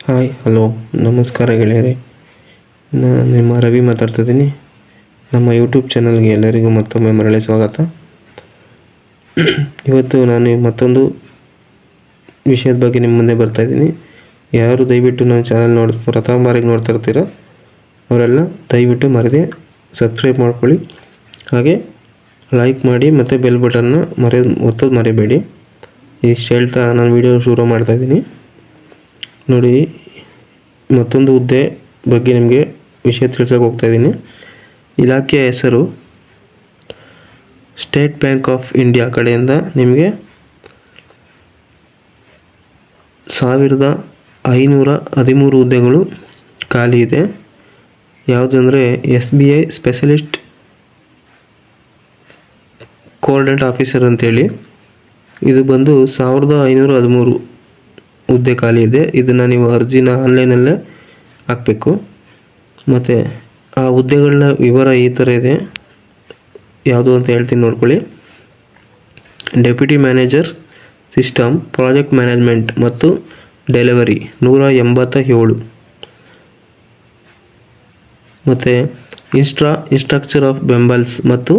Hi hello ನಮಸ್ಕಾರ ಗೆಳೆಯರೆ. ನಾನು ನಿಮ್ಮ ರವಿ ಮಾತಾಡ್ತಿದ್ದೀನಿ. ನಮ್ಮ ಯೂಟ್ಯೂಬ್ ಚಾನಲ್ಗೆ ಎಲ್ಲರಿಗೂ ಮತ್ತೊಮ್ಮೆ ಮರಳಿ ಸ್ವಾಗತ. ಇವತ್ತು ನಾನು ಮತ್ತೊಂದು ವಿಷಯದ ಬಗ್ಗೆ ನಿಮ್ಮ ಮುಂದೆ ಬರ್ತಾಯಿದ್ದೀನಿ. ಯಾರು ದಯವಿಟ್ಟು ನನ್ನ ಚಾನಲ್ ಪ್ರಥಮ ಬಾರಿಗೆ ನೋಡ್ತಾ ಇರ್ತೀರೋ ಅವರೆಲ್ಲ ದಯವಿಟ್ಟು ಮರೆದೇ ಸಬ್ಸ್ಕ್ರೈಬ್ ಮಾಡ್ಕೊಳ್ಳಿ, ಹಾಗೆ ಲೈಕ್ ಮಾಡಿ ಮತ್ತು ಬೆಲ್ ಬಟನ್ನ ಒತ್ತೋದು ಮರಿಬೇಡಿ. ಇಷ್ಟು ಹೇಳ್ತಾ ನಾನು ವಿಡಿಯೋ ಶುರು ಮಾಡ್ತಾಯಿದ್ದೀನಿ. ನೋಡಿ, ಮತ್ತೊಂದು ಹುದ್ದೆ ಬಗ್ಗೆ ನಿಮಗೆ ವಿಷಯ ತಿಳಿಸೋಕೆ ಹೋಗ್ತಾಯಿದ್ದೀನಿ. ಇಲಾಖೆಯ ಹೆಸರು ಸ್ಟೇಟ್ ಬ್ಯಾಂಕ್ ಆಫ್ ಇಂಡಿಯಾ ಕಡೆಯಿಂದ ನಿಮಗೆ 1513 ಹುದ್ದೆಗಳು ಖಾಲಿ ಇದೆ. ಯಾವುದಂದರೆ SBI ಸ್ಪೆಷಲಿಸ್ಟ್ ಕೋಆರ್ಡಿನೇಟ್ ಆಫೀಸರ್ ಅಂತೇಳಿ. ಇದು ಬಂದು 1513 ಹುದ್ದೆ ಖಾಲಿ ಇದೆ. ಇದನ್ನು ನೀವು ಅರ್ಜಿನ ಆನ್ಲೈನಲ್ಲೇ ಹಾಕಬೇಕು. ಮತ್ತು ಆ ಹುದ್ದೆಗಳ ವಿವರ ಈ ಥರ ಇದೆ. ಯಾವುದು ಅಂತ ಹೇಳ್ತೀನಿ ನೋಡ್ಕೊಳ್ಳಿ. Deputy manager system project management ಮತ್ತು ಡೆಲಿವರಿ 187. ಮತ್ತು ಇನ್ಸ್ಟ್ರಕ್ಚರ್ ಆಫ್ ಬೆಂಬಲ್ಸ್ ಮತ್ತು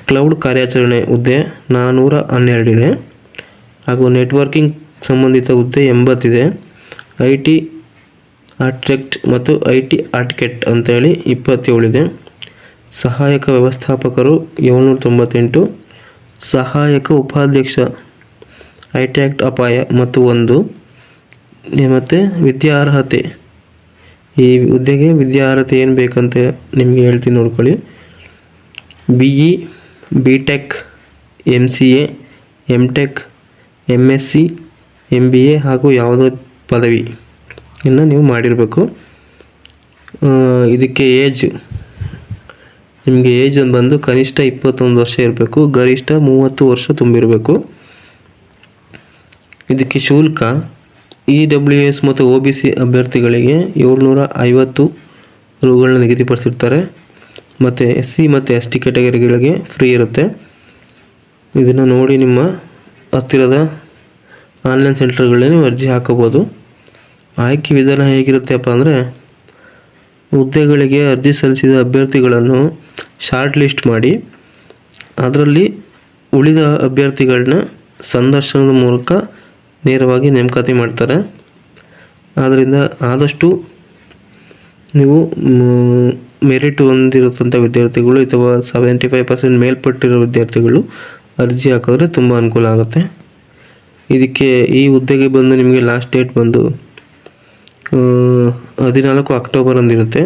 ಕ್ಲೌಡ್ ಕಾರ್ಯಾಚರಣೆ ಹುದ್ದೆ 412 ಇದೆ. ಹಾಗೂ ನೆಟ್ವರ್ಕಿಂಗ್ ಸಂಬಂಧಿತ ಹುದ್ದೆ 80 ಇದೆ. IT ಆರ್ಕಿಟೆಕ್ಟ್ ಮತ್ತು IT ಆರ್ಕಿಟೆಕ್ಟ್ ಅಂತೇಳಿ 27 ಇದೆ. ಸಹಾಯಕ ವ್ಯವಸ್ಥಾಪಕರು 798. ಸಹಾಯಕ ಉಪಾಧ್ಯಕ್ಷ IT ಆಕ್ಟ್ ಅಪಾಯ ಮತ್ತು 1. ಮತ್ತು ವಿದ್ಯಾರ್ಹತೆ, ಈ ಹುದ್ದೆಗೆ ವಿದ್ಯಾರ್ಹತೆ ಏನು ಬೇಕಂತ ನಿಮಗೆ ಹೇಳ್ತೀನಿ ನೋಡ್ಕೊಳ್ಳಿ. BE BTech MCA MTech MSc MBA ಹಾಗೂ ಯಾವುದೋ ಪದವಿ ಇನ್ನು ನೀವು ಮಾಡಿರಬೇಕು. ಇದಕ್ಕೆ ನಿಮಗೆ ಏಜ್ ಬಂದು ಕನಿಷ್ಠ 21 ವರ್ಷ ಇರಬೇಕು, ಗರಿಷ್ಠ 30 ವರ್ಷ ತುಂಬಿರಬೇಕು. ಇದಕ್ಕೆ ಶುಲ್ಕ EWS ಮತ್ತು OBC ಅಭ್ಯರ್ಥಿಗಳಿಗೆ 750 ರೂಗಳನ್ನ ನಿಗದಿಪಡಿಸಿರ್ತಾರೆ. ಮತ್ತು SC ಮತ್ತು ST ಕ್ಯಾಟಗರಿಗಳಿಗೆ ಫ್ರೀ ಇರುತ್ತೆ. ಇದನ್ನು ನೋಡಿ ನಿಮ್ಮ ಹತ್ತಿರದ ಆನ್ಲೈನ್ ಸೆಂಟರ್ಗಳಲ್ಲಿ ನೀವು ಅರ್ಜಿ ಹಾಕೋಬೋದು. ಆಯ್ಕೆ ವಿಧಾನ ಹೇಗಿರುತ್ತೆಪ್ಪ ಅಂದರೆ, ಹುದ್ದೆಗಳಿಗೆ ಅರ್ಜಿ ಸಲ್ಲಿಸಿದ ಅಭ್ಯರ್ಥಿಗಳನ್ನು ಶಾರ್ಟ್ ಲಿಸ್ಟ್ ಮಾಡಿ ಅದರಲ್ಲಿ ಉಳಿದ ಅಭ್ಯರ್ಥಿಗಳನ್ನ ಸಂದರ್ಶನದ ಮೂಲಕ ನೇರವಾಗಿ ನೇಮಕಾತಿ ಮಾಡ್ತಾರೆ. ಆದ್ದರಿಂದ ಆದಷ್ಟು ನೀವು ಮೆರಿಟ್ ಹೊಂದಿರತಂಥ ವಿದ್ಯಾರ್ಥಿಗಳು ಅಥವಾ 75% ಮೇಲ್ಪಟ್ಟಿರೋ ವಿದ್ಯಾರ್ಥಿಗಳು ಅರ್ಜಿ ಹಾಕಿದ್ರೆ ತುಂಬ ಅನುಕೂಲ ಆಗುತ್ತೆ. ಇದಕ್ಕೆ ಈ ಹುದ್ದೆಗೆ ಬಂದು ನಿಮಗೆ ಲಾಸ್ಟ್ ಡೇಟ್ ಬಂದು 14 ಅಕ್ಟೋಬರ್ ಅಂದಿರುತ್ತೆ.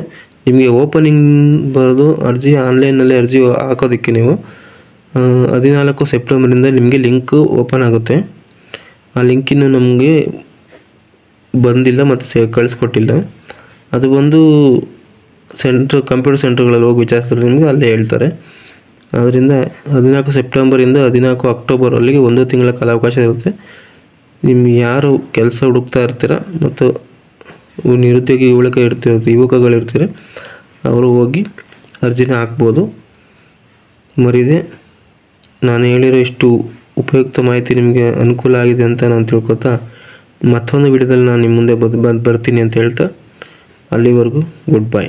ನಿಮಗೆ ಓಪನಿಂಗ್ ಬರೋದು ಅರ್ಜಿ ಆನ್ಲೈನಲ್ಲಿ ಅರ್ಜಿ ಹಾಕೋದಕ್ಕೆ ನೀವು 14 ಸೆಪ್ಟೆಂಬರಿಂದ ನಿಮಗೆ ಲಿಂಕು ಓಪನ್ ಆಗುತ್ತೆ. ಆ ಲಿಂಕಿನ್ನು ನಮಗೆ ಬಂದಿಲ್ಲ ಮತ್ತು ಕಳಿಸ್ಕೊಟ್ಟಿಲ್ಲ. ಅದು ಬಂದು ಕಂಪ್ಯೂಟರ್ ಸೆಂಟರ್ಗಳಲ್ಲಿ ಹೋಗಿ ವಿಚಾರಿಸಿದ್ರೆ ನಿಮಗೆ ಅಲ್ಲೇ ಹೇಳ್ತಾರೆ. ಆದ್ದರಿಂದ 14 ಸೆಪ್ಟೆಂಬರಿಂದ 14 ಅಕ್ಟೋಬರ್ ಅಲ್ಲಿಗೆ 1 ತಿಂಗಳ ಕಾಲಾವಕಾಶ ಇರುತ್ತೆ. ನಿಮ್ಗೆ ಯಾರು ಕೆಲಸ ಹುಡುಕ್ತಾ ಇರ್ತೀರ ಮತ್ತು ನಿರುದ್ಯೋಗಿ ಯುವಕಗಳಿರ್ತೀರ ಅವರು ಹೋಗಿ ಅರ್ಜಿನ ಹಾಕ್ಬೋದು. ಮರಿದೆ ನಾನು ಹೇಳಿರೋ ಇಷ್ಟು ಉಪಯುಕ್ತ ಮಾಹಿತಿ ನಿಮಗೆ ಅನುಕೂಲ ಆಗಿದೆ ಅಂತ ನಾನು ತಿಳ್ಕೊತಾ ಮತ್ತೊಂದು ವಿಡಿಯೋದಲ್ಲಿ ನಾನು ನಿಮ್ಮ ಮುಂದೆ ಬರ್ತೀನಿ ಅಂತ ಹೇಳ್ತಾ, ಅಲ್ಲಿವರೆಗೂ ಗುಡ್ ಬೈ.